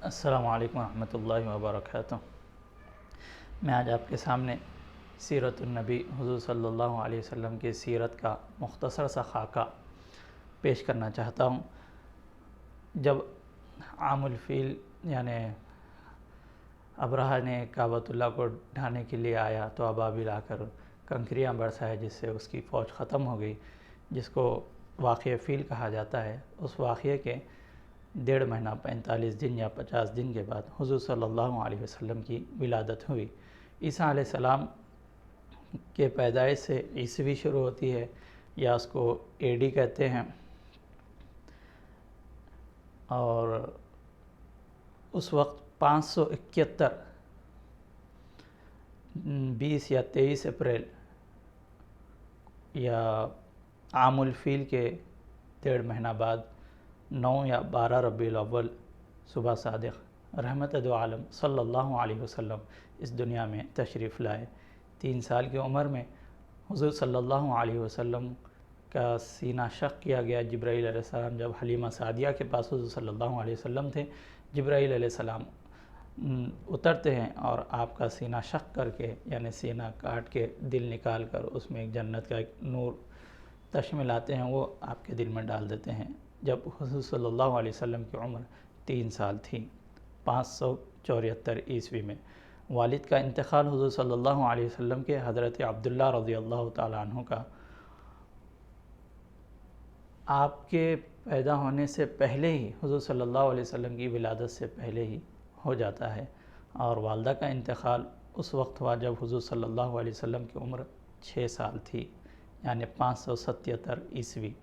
السلام علیکم ورحمۃ اللہ وبرکاتہ۔ میں آج آپ کے سامنے سیرت النبی حضور صلی اللہ علیہ وسلم کی سیرت کا مختصر سا خاکہ پیش کرنا چاہتا ہوں۔ جب عام الفیل یعنی ابرہہ نے کعبۃ اللہ کو ڈھانے کے لیے آیا تو ابابیل آ کر کنکریاں برسائے، جس سے اس کی فوج ختم ہو گئی، جس کو واقعہ فیل کہا جاتا ہے۔ اس واقعے کے 1.5 مہینہ 45 دن یا 50 دن کے بعد حضور صلی اللہ علیہ وسلم کی ولادت ہوئی۔ عیسیٰ علیہ السلام کے پیدائش سے عیسوی شروع ہوتی ہے، یا اس کو AD کہتے ہیں، اور اس وقت 571 20 یا 23 اپریل یا عام الفیل کے 1.5 مہینہ بعد 9 یا 12 ربیع الاول صبح صادق رحمت دو عالم صلی اللہ علیہ وسلم اس دنیا میں تشریف لائے۔ 3 سال کی عمر میں حضور صلی اللہ علیہ وسلم کا سینہ شق کیا گیا۔ جبرائیل علیہ السلام جب حلیمہ سعدیہ کے پاس حضور صلی اللہ علیہ وسلم تھے، جبرائیل علیہ السلام اترتے ہیں اور آپ کا سینہ شق کر کے، یعنی سینہ کاٹ کے دل نکال کر اس میں ایک جنت کا ایک نور تشمل آتے ہیں، وہ آپ کے دل میں ڈال دیتے ہیں۔ جب حضور صلی اللہ علیہ وسلم کی عمر 3 سال تھی، 574 عیسوی میں والد کا انتقال حضور صلی اللہ علیہ وسلم کے حضرت عبداللہ رضی اللہ تعالیٰ عنہ کا آپ کے پیدا ہونے سے پہلے ہی، حضور صلی اللہ علیہ وسلم کی ولادت سے پہلے ہی ہو جاتا ہے، اور والدہ کا انتقال اس وقت ہوا جب حضور صلی اللہ علیہ وسلم کی عمر 6 سال تھی، یعنی 577 عیسوی۔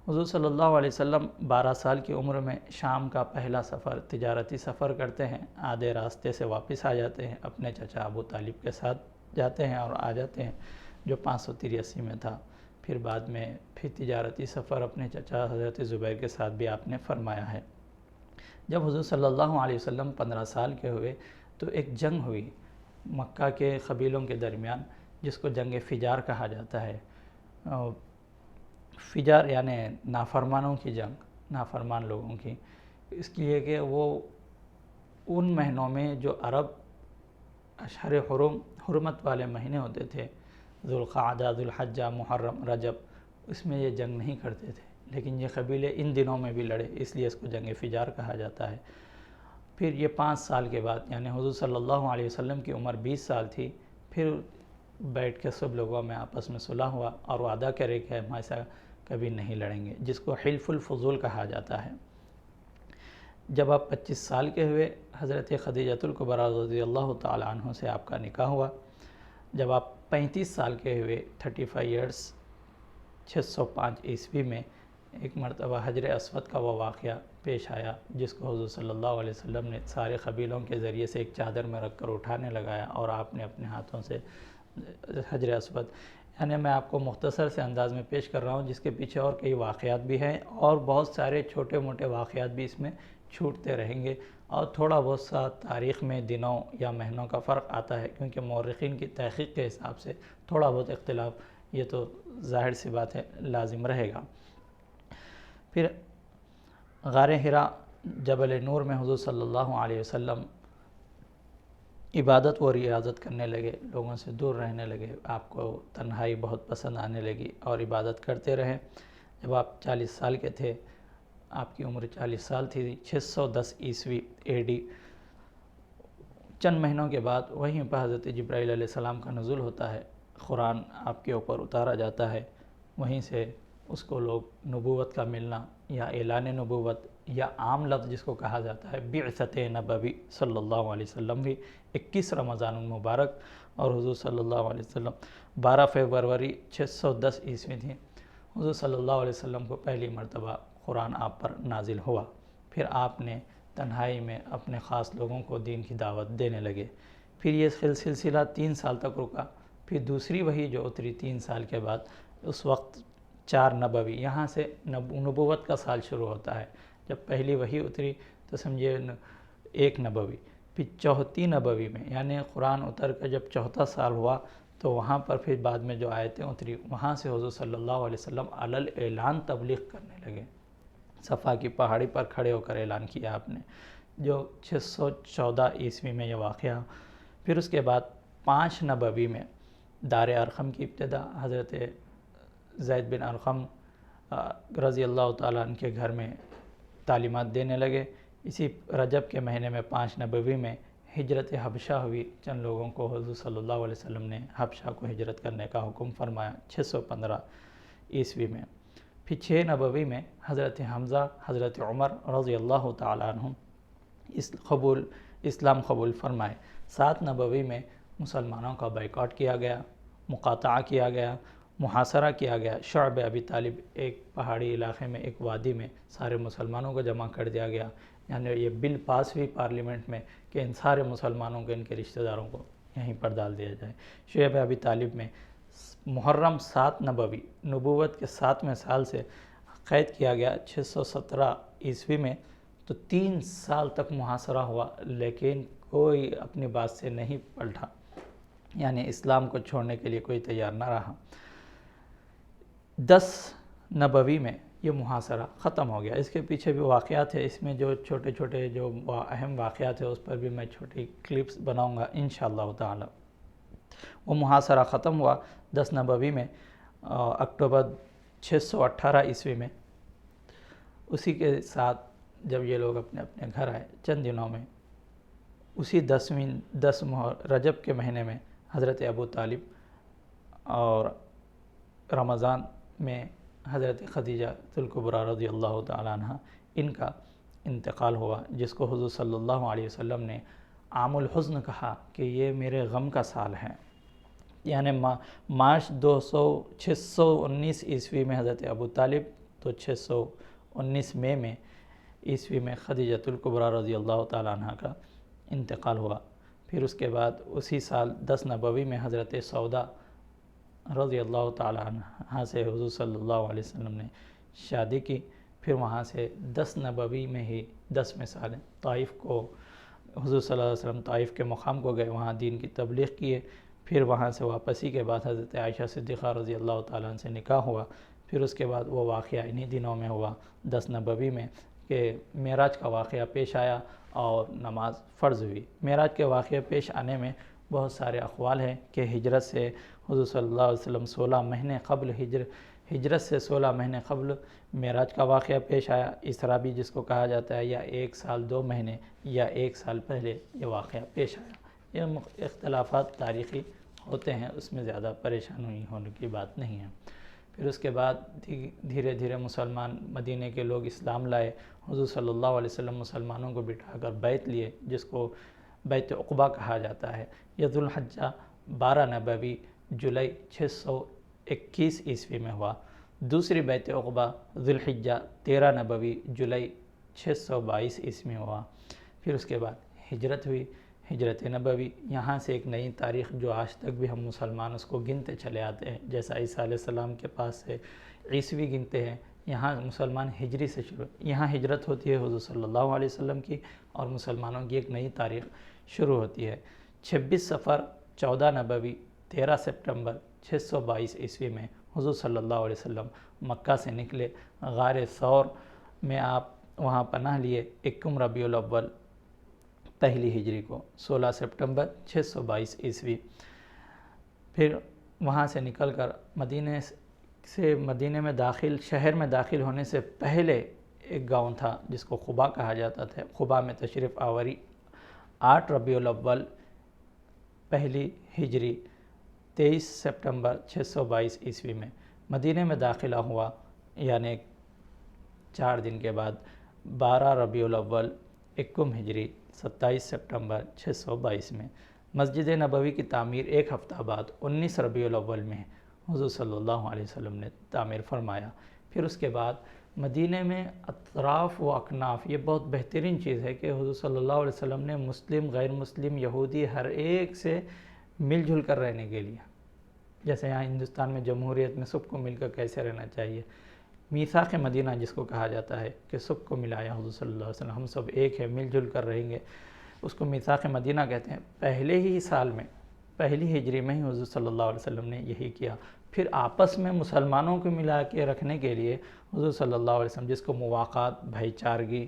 حضور صلی اللہ علیہ وسلم 12 سال کی عمر میں شام کا پہلا سفر، تجارتی سفر کرتے ہیں۔ آدھے راستے سے واپس آ جاتے ہیں، اپنے چچا ابو طالب کے ساتھ جاتے ہیں اور آ جاتے ہیں، جو 583 میں تھا۔ پھر بعد میں پھر تجارتی سفر اپنے چچا حضرت زبیر کے ساتھ بھی آپ نے فرمایا ہے۔ جب حضور صلی اللہ علیہ وسلم 15 سال کے ہوئے تو ایک جنگ ہوئی مکہ کے قبیلوں کے درمیان، جس کو جنگ فجار کہا جاتا ہے۔ فجار یعنی نافرمانوں کی جنگ، نافرمان لوگوں کی، اس لیے کہ وہ ان مہینوں میں جو عرب اشہر حرمت والے مہینے ہوتے تھے، ذوالقعدہ، ذوالحجہ، محرم، رجب، اس میں یہ جنگ نہیں کرتے تھے، لیکن یہ قبیلے ان دنوں میں بھی لڑے، اس لیے اس کو جنگ فجار کہا جاتا ہے۔ پھر یہ 5 سال کے بعد، یعنی حضور صلی اللہ علیہ وسلم کی عمر 20 سال تھی، پھر بیٹھ کے سب لوگوں میں آپس میں صلح ہوا اور وعدہ کرے کہ ہم ایسا کبھی نہیں لڑیں گے، جس کو حلف الفضول کہا جاتا ہے۔ جب آپ 25 سال کے ہوئے، حضرت خدیجۃ الکبریٰ رضی اللہ تعالیٰ عنہ سے آپ کا نکاح ہوا۔ جب آپ 35 سال کے ہوئے، 35 ایئرس، 605 عیسوی میں ایک مرتبہ حجر اسود کا وہ واقعہ پیش آیا، جس کو حضور صلی اللہ علیہ وسلم نے سارے قبیلوں کے ذریعے سے ایک چادر میں رکھ کر اٹھانے لگایا، اور آپ نے اپنے ہاتھوں سے حجر اسود، یعنی میں آپ کو مختصر سے انداز میں پیش کر رہا ہوں، جس کے پیچھے اور کئی واقعات بھی ہیں، اور بہت سارے چھوٹے موٹے واقعات بھی اس میں چھوٹتے رہیں گے، اور تھوڑا بہت سا تاریخ میں دنوں یا مہینوں کا فرق آتا ہے، کیونکہ مورخین کی تحقیق کے حساب سے تھوڑا بہت اختلاف، یہ تو ظاہر سی بات ہے، لازم رہے گا۔ پھر غار حرا، جبل نور میں حضور صلی اللہ علیہ وسلم عبادت و ریاضت کرنے لگے، لوگوں سے دور رہنے لگے، آپ کو تنہائی بہت پسند آنے لگی اور عبادت کرتے رہے۔ جب آپ 40 سال کے تھے، آپ کی عمر 40 سال تھی، 610 عیسوی AD، چند مہینوں کے بعد وہیں پر حضرت جبرائیل علیہ السلام کا نزول ہوتا ہے، قرآن آپ کے اوپر اتارا جاتا ہے، وہیں سے اس کو لوگ نبوت کا ملنا یا اعلان نبوت یا عام لفظ جس کو کہا جاتا ہے بعثت نبوی صلی اللہ علیہ وسلم بھی 21 رمضان المبارک، اور حضور صلی اللہ علیہ وسلم 12 فروری 610 عیسوی تھی، حضور صلی اللہ علیہ وسلم کو پہلی مرتبہ قرآن آپ پر نازل ہوا۔ پھر آپ نے تنہائی میں اپنے خاص لوگوں کو دین کی دعوت دینے لگے۔ پھر یہ سلسلہ 3 سال تک رکا۔ پھر دوسری وحی جو اتری 3 سال کے بعد، اس وقت 4 نبوی، یہاں سے نبوت کا سال شروع ہوتا ہے۔ جب پہلی وحی اتری تو سمجھے 1 نبوی، پھر 4تھی نبوی میں، یعنی قرآن اتر کر جب 4تھا سال ہوا تو وہاں پر پھر بعد میں جو آیتیں اتری، وہاں سے حضور صلی اللہ علیہ وسلم علی الاعلان تبلیغ کرنے لگے۔ صفا کی پہاڑی پر کھڑے ہو کر اعلان کیا آپ نے جو 614 عیسوی میں یہ واقعہ. پھر اس کے بعد 5 نبوی میں دار ارقم کی ابتدا. حضرت زید بن ارقم رضی اللہ تعالیٰ عنہ کے گھر میں تعلیمات دینے لگے. اسی رجب کے مہینے میں 5 نبوی میں ہجرت حبشہ ہوئی. چند لوگوں کو حضور صلی اللہ علیہ وسلم نے حبشہ کو ہجرت کرنے کا حکم فرمایا 615 عیسوی میں. پھر 6 نبوی میں حضرت حمزہ، حضرت عمر رضی اللہ تعالیٰ عنہ اسلام قبول فرمائے. 7 نبوی میں مسلمانوں کا بائیکاٹ کیا گیا، مقاطعہ کیا گیا، محاصرہ کیا گیا. شعب ابی طالب ایک پہاڑی علاقے میں ایک وادی میں سارے مسلمانوں کو جمع کر دیا گیا. یعنی یہ بل پاس ہوئی پارلیمنٹ میں کہ ان سارے مسلمانوں کو ان کے رشتہ داروں کو یہیں پر ڈال دیا جائے. شعب ابی طالب میں محرم 7 نبوی نبوت کے 7ویں سال سے قید کیا گیا 617 عیسوی میں. تو 3 سال تک محاصرہ ہوا لیکن کوئی اپنی بات سے نہیں پلٹا، یعنی اسلام کو چھوڑنے کے لیے کوئی تیار نہ رہا. 10 نبوی میں یہ محاصرہ ختم ہو گیا. اس کے پیچھے بھی واقعات ہیں، اس میں جو چھوٹے چھوٹے جو اہم واقعات ہیں اس پر بھی میں چھوٹی کلپس بناؤں گا انشاءاللہ تعالی. وہ محاصرہ ختم ہوا 10 نبوی میں اکتوبر 618 عیسوی میں. اسی کے ساتھ جب یہ لوگ اپنے اپنے گھر آئے چند دنوں میں، اسی 10 رجب کے مہینے میں حضرت ابو طالب اور رمضان میں حضرت خدیجہ الکبریٰ رضی اللہ تعالیٰ عنہ ان کا انتقال ہوا، جس کو حضور صلی اللہ علیہ وسلم نے عام الحزن کہا کہ یہ میرے غم کا سال ہے. یعنی مارچ 619 عیسوی میں حضرت ابو طالب، تو 619 مئی میں عیسوی میں خدیجہ الکبریٰ رضی اللہ تعالیٰ عنہ کا انتقال ہوا. پھر اس کے بعد اسی سال 10 نبوی میں حضرت سودا رضی اللہ تعالیٰ عنہ سے حضور صلی اللہ علیہ وسلم نے شادی کی. پھر وہاں سے 10 نبوی میں ہی 10ویں سال طائف کو حضور صلی اللہ علیہ وسلم طائف کے مقام کو گئے، وہاں دین کی تبلیغ کیے. پھر وہاں سے واپسی کے بعد حضرت عائشہ صدیقہ رضی اللہ تعالیٰ عنہ سے نکاح ہوا. پھر اس کے بعد وہ واقعہ انہی دنوں میں ہوا 10 نبوی میں کہ معراج کا واقعہ پیش آیا اور نماز فرض ہوئی. معراج کے واقعہ پیش آنے میں بہت سارے اقوال ہیں کہ ہجرت سے حضور صلی اللہ علیہ وسلم 16 مہینے قبل ہجرت سے 16 مہینے قبل معراج کا واقعہ پیش آیا. اسراء بھی جس کو کہا جاتا ہے، یا 1 سال 2 مہینے یا 1 سال پہلے یہ واقعہ پیش آیا. یہ اختلافات تاریخی ہوتے ہیں، اس میں زیادہ پریشانی ہونے کی بات نہیں ہے. پھر اس کے بعد دھیرے دھیرے مسلمان مدینے کے لوگ اسلام لائے. حضور صلی اللہ علیہ وسلم مسلمانوں کو بٹھا کر بیعت لیے، جس کو بیعت عقبہ کہا جاتا ہے. یہ ذو الحجہ 12 نبوی جولائی 621 عیسوی میں ہوا. دوسری بیعت عقبہ ذو الحجہ 13 نبوی جولائی 622 عیسوی میں ہوا. پھر اس کے بعد ہجرت ہوئی، ہجرت نبوی. یہاں سے ایک نئی تاریخ جو آج تک بھی ہم مسلمان اس کو گنتے چلے آتے ہیں، جیسا عیسیٰ علیہ السلام کے پاس سے عیسوی گنتے ہیں، یہاں مسلمان ہجری سے شروع، یہاں ہجرت ہوتی ہے حضور صلی اللہ علیہ وسلم کی، اور مسلمانوں کی ایک نئی تاریخ شروع ہوتی ہے. 26 صفر 14 نبوی 13 سپٹمبر 622 عیسوی میں حضور صلی اللہ علیہ وسلم مکہ سے نکلے. غار ثور میں آپ وہاں پناہ لیے. 21 ربیع الاول پہلی ہجری کو 16 سپٹمبر 622 عیسوی. پھر وہاں سے نکل کر مدینے میں شہر میں داخل ہونے سے پہلے ایک گاؤں تھا جس کو قباء کہا جاتا تھا. قباء میں تشریف آوری 8 ربیع الاول پہلی ہجری 23 سپٹمبر 622 عیسوی میں مدینے میں داخلہ ہوا. یعنی 4 دن کے بعد 12 ربیع الاول 21 ہجری 27 سپٹمبر 622 میں. مسجد نبوی کی تعمیر 1 ہفتہ بعد 19 ربیع الاول میں حضور صلی اللہ علیہ وسلم نے تعمیر فرمایا. پھر اس کے بعد مدینے میں اطراف و اکناف، یہ بہت بہترین چیز ہے کہ حضور صلی اللہ علیہ وسلم نے مسلم، غیر مسلم، یہودی ہر ایک سے مل جل کر رہنے کے لیے، جیسے یہاں ہندوستان میں جمہوریت میں سب کو مل کر کیسے رہنا چاہیے، میثاق مدینہ جس کو کہا جاتا ہے کہ سب کو ملایا حضور صلی اللہ علیہ وسلم، ہم سب ایک ہیں، مل جل کر رہیں گے، اس کو میثاق مدینہ کہتے ہیں. پہلے ہی سال میں پہلی ہجری میں ہی حضور صلی اللہ علیہ وسلم نے یہی کیا. پھر آپس میں مسلمانوں کو ملا کے رکھنے کے لیے حضور صلی اللہ علیہ وسلم، جس کو مواقات، بھائی چارگی،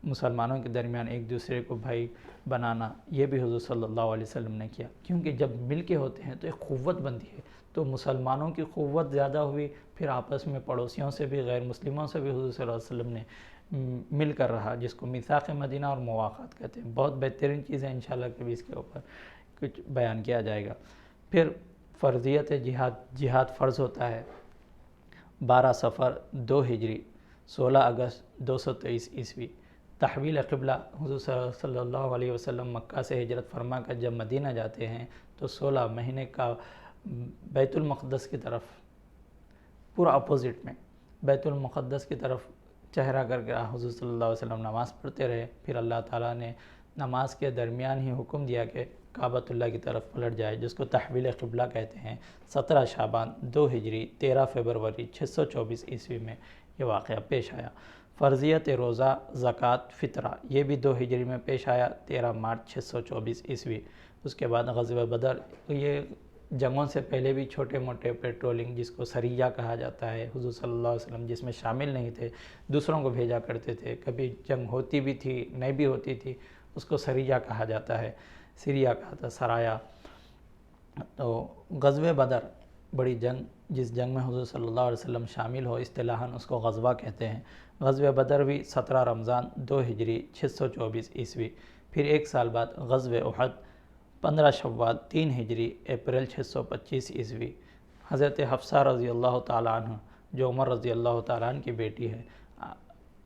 مسلمانوں کے درمیان ایک دوسرے کو بھائی بنانا، یہ بھی حضور صلی اللہ علیہ وسلم نے کیا، کیونکہ جب مل کے ہوتے ہیں تو ایک قوت بنتی ہے، تو مسلمانوں کی قوت زیادہ ہوئی، پھر آپس میں پڑوسیوں سے بھی، غیر مسلموں سے بھی حضور صلی اللہ علیہ وسلم نے مل کر رہا، جس کو میثاق مدینہ اور مواقعات کہتے ہیں۔ بہت بہترین چیزیں انشاءاللہ کبھی اس کے اوپر کچھ بیان کیا جائے گا۔ پھر فرضیت جہاد فرض ہوتا ہے 12 صفر 2 ہجری 16 اگست 223 عیسوی۔ تحویل قبلہ، حضور صلی اللہ علیہ وسلم مکہ سے ہجرت فرما کر جب مدینہ جاتے ہیں تو 16 مہینے کا بیت المقدس کی طرف، پورا اپوزٹ میں بیت المقدس کی طرف چہرہ کر کے حضور صلی اللہ علیہ وسلم نماز پڑھتے رہے۔ پھر اللہ تعالیٰ نے نماز کے درمیان ہی حکم دیا کہ کعبۃ اللہ کی طرف پلٹ جائے، جس کو تحویل قبلہ کہتے ہیں۔ 17 شعبان 2 ہجری 13 فروری 624 عیسوی میں یہ واقعہ پیش آیا۔ فرضیت روزہ، زکوٰۃ، فطرہ، یہ بھی 2 ہجری میں پیش آیا 13 مارچ 624 عیسوی۔ اس کے بعد غزوہ بدر، یہ جنگوں سے پہلے بھی چھوٹے موٹے پیٹرولنگ، جس کو سریہ کہا جاتا ہے، حضور صلی اللہ علیہ وسلم جس میں شامل نہیں تھے، دوسروں کو بھیجا کرتے تھے، کبھی جنگ ہوتی بھی تھی نہیں بھی ہوتی تھی، اس کو سریہ کہا جاتا ہے، سریہ کہا تھا سرایا۔ تو غزوہ بدر بڑی جنگ، جس جنگ میں حضور صلی اللہ علیہ وسلم شامل ہو، اصطلاحاً اس کو غزوہ کہتے ہیں۔ غزوہ بدر بھی 17 رمضان 2 ہجری 624 عیسوی۔ پھر ایک سال بعد غزوہ احد 15 شوال 3 ہجری اپریل 625 عیسوی۔ حضرت حفصہ رضی اللہ تعالیٰ عنہ، جو عمر رضی اللہ تعالیٰ عنہ کی بیٹی ہے،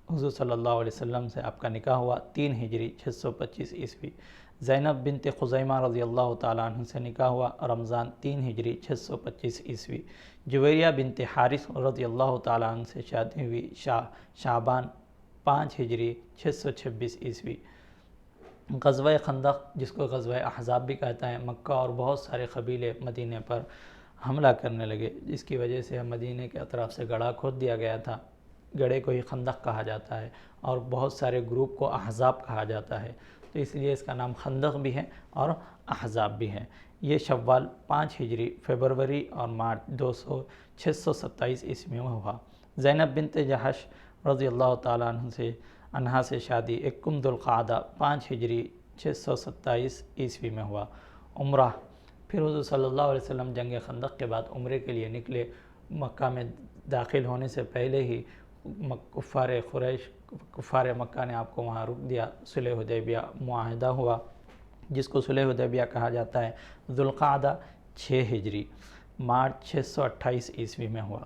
حضور صلی اللہ علیہ وسلم سے آپ کا نکاح ہوا 3 ہجری 625 عیسوی۔ زینب بنت خزیمہ رضی اللہ تعالیٰ عنہ سے نکاح ہوا رمضان 3 ہجری 625 عیسوی۔ جویریہ بنت حارث رضی اللہ تعالیٰ عنہ سے شادی ہوئی شعبان 5 ہجری 626 عیسوی۔ غزوہ خندق، جس کو غزوہ احزاب بھی کہتا ہے، مکہ اور بہت سارے قبیلے مدینے پر حملہ کرنے لگے، جس کی وجہ سے مدینے کے اطراف سے گڑھا کھود دیا گیا تھا۔ گڑھے کو ہی خندق کہا جاتا ہے، اور بہت سارے گروپ کو احزاب کہا جاتا ہے، تو اس لیے اس کا نام خندق بھی ہے اور احزاب بھی ہے۔ یہ شوال 5 ہجری فروری اور مارچ 627 عیسوی میں ہوا۔ زینب بنت جہش رضی اللہ تعالیٰ عنہا سے شادی 1 ذوالقعدہ 5 ہجری 627 عیسوی میں ہوا۔ عمرہ، پھر حضور صلی اللہ علیہ وسلم جنگ خندق کے بعد عمرے کے لیے نکلے۔ مکہ میں داخل ہونے سے پہلے ہی کفار مکہ نے آپ کو وہاں روک دیا۔ صلح حدیبیہ معاہدہ ہوا، جس کو صلح حدیبیہ کہا جاتا ہے۔ ذوالقعدہ 6 ہجری مارچ 628 عیسوی میں ہوا۔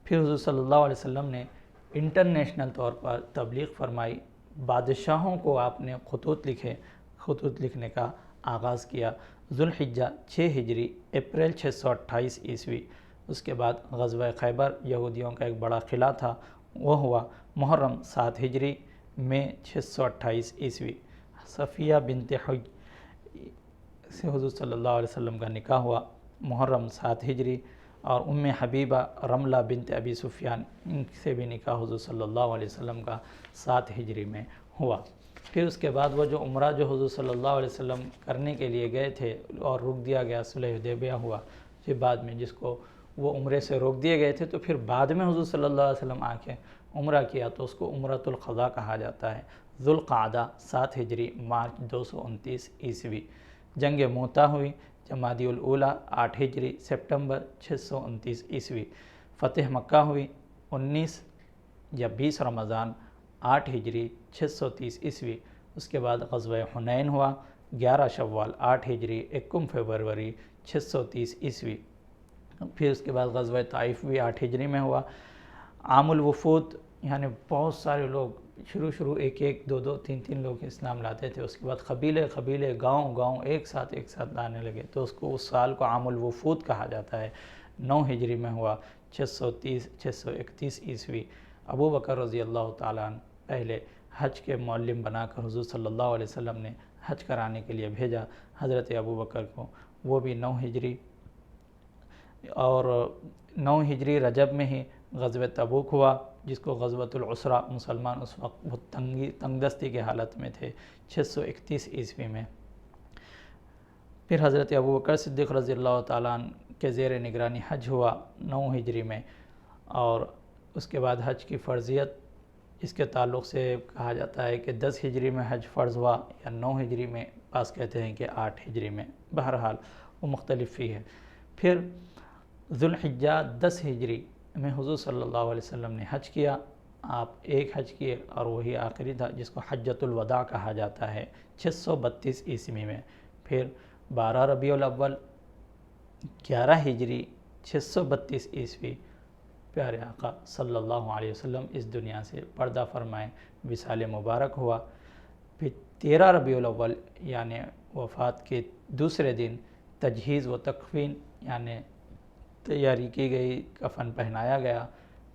پھر حضور صلی اللہ علیہ وسلم نے انٹرنیشنل طور پر تبلیغ فرمائی، بادشاہوں کو آپ نے خطوط لکھنے کا آغاز کیا۔ ذوالحجہ 6 ہجری اپریل 628 عیسوی۔ اس کے بعد غزوہ خیبر، یہودیوں کا ایک بڑا قلعہ تھا، وہ ہوا محرم 7 ہجری میں 628 عیسوی۔ صفیہ بنت حی سے حضور صلی اللہ علیہ وسلم کا نکاح ہوا محرم 7 ہجری، اور ام حبیبہ رملہ بنت ابی سفیان، ان سے بھی نکاح حضور صلی اللہ علیہ وسلم کا 7 ہجری میں ہوا۔ پھر اس کے بعد وہ جو عمرہ جو حضور صلی اللہ علیہ وسلم کرنے کے لیے گئے تھے اور روک دیا گیا، صلح حدیبیہ ہوا، پھر بعد میں جس کو وہ عمرے سے روک دیے گئے تھے، تو پھر بعد میں حضور صلی اللہ علیہ وسلم آ کے عمرہ کیا، تو اس کو عمرۃ القضاء کہا جاتا ہے۔ ذوالقعدہ 7 ہجری مارچ 229 عیسوی۔ جنگ موتا ہوئی جمادی الاولیٰ 8 ہجری سپٹمبر 629 عیسوی۔ فتح مکہ ہوئی 19 یا 20 رمضان 8 ہجری 630 عیسوی۔ اس کے بعد غزوہ حنین ہوا 11 شوال 8 ہجری 1 فروری 630 عیسوی۔ پھر اس کے بعد غزوہ طائف بھی 8 ہجری میں ہوا۔ عام الوفود، یعنی بہت سارے لوگ شروع ایک دو تین لوگ اسلام لاتے تھے، اس کے بعد قبیلے گاؤں ایک ساتھ لانے لگے، تو اس سال کو عام الوفود کہا جاتا ہے۔ 9 ہجری میں ہوا 631 عیسوی۔ ابو بکر رضی اللہ تعالیٰ عنہ پہلے حج کے معلم بنا کر حضور صلی اللہ علیہ وسلم نے حج کرانے کے لیے بھیجا حضرت ابو بکر کو، وہ بھی 9 ہجری۔ اور 9 ہجری رجب میں ہی غزوہ تبوک ہوا، جس کو غزوۃ العسرہ، مسلمان اس وقت بہت تنگ دستی کے حالت میں تھے، 631 عیسوی میں۔ پھر حضرت ابوبکر صدیق رضی اللہ تعالیٰ عنہ کے زیر نگرانی حج ہوا 9 ہجری میں، اور اس کے بعد حج کی فرضیت اس کے تعلق سے کہا جاتا ہے کہ 10 ہجری میں حج فرض ہوا یا 9 ہجری میں، بعض کہتے ہیں کہ 8 ہجری میں، بہرحال وہ مختلف ہی ہے۔ پھر ذوالحجہ 10 ہجری میں حضور صلی اللہ علیہ وسلم نے حج کیا، آپ ایک حج کیے اور وہی آخری تھا جس کو حجۃ الوداع کہا جاتا ہے 632 عیسوی میں۔ پھر 12 ربیع الاول 11 ہجری 632 عیسوی پیارے آقا صلی اللہ علیہ وسلم اس دنیا سے پردہ فرمائے، وصال مبارک ہوا۔ پھر 13 ربیع الاول یعنی وفات کے دوسرے دن تجہیز و تکفین یعنی تیاری کی گئی، کفن پہنایا گیا۔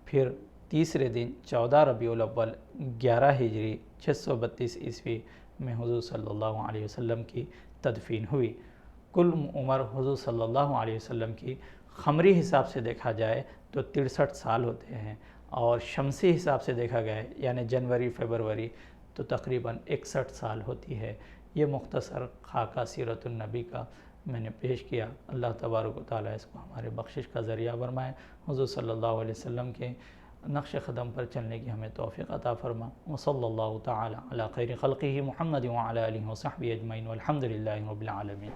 پھر تیسرے دن 14 ربیع الاول 11 ہجری 632 عیسوی میں حضور صلی اللہ علیہ وسلم کی تدفین ہوئی۔ کل عمر حضور صلی اللہ علیہ وسلم کی قمری حساب سے دیکھا جائے تو 63 سال ہوتے ہیں، اور شمسی حساب سے دیکھا گیا یعنی جنوری فروری تو تقریباً 61 سال ہوتی ہے۔ یہ مختصر خاکہ سیرت النبی کا میں نے پیش کیا۔ اللہ تبارک و تعالیٰ اس کو ہمارے بخشش کا ذریعہ فرمائے، حضور صلی اللہ علیہ وسلم کے نقش قدم پر چلنے کی ہمیں توفیق عطا فرما۔ وصلی اللہ تعالیٰ علی خیر خلقہ محمد وعلی آلہ وصحبہ اجمعین والحمد للہ رب العالمین۔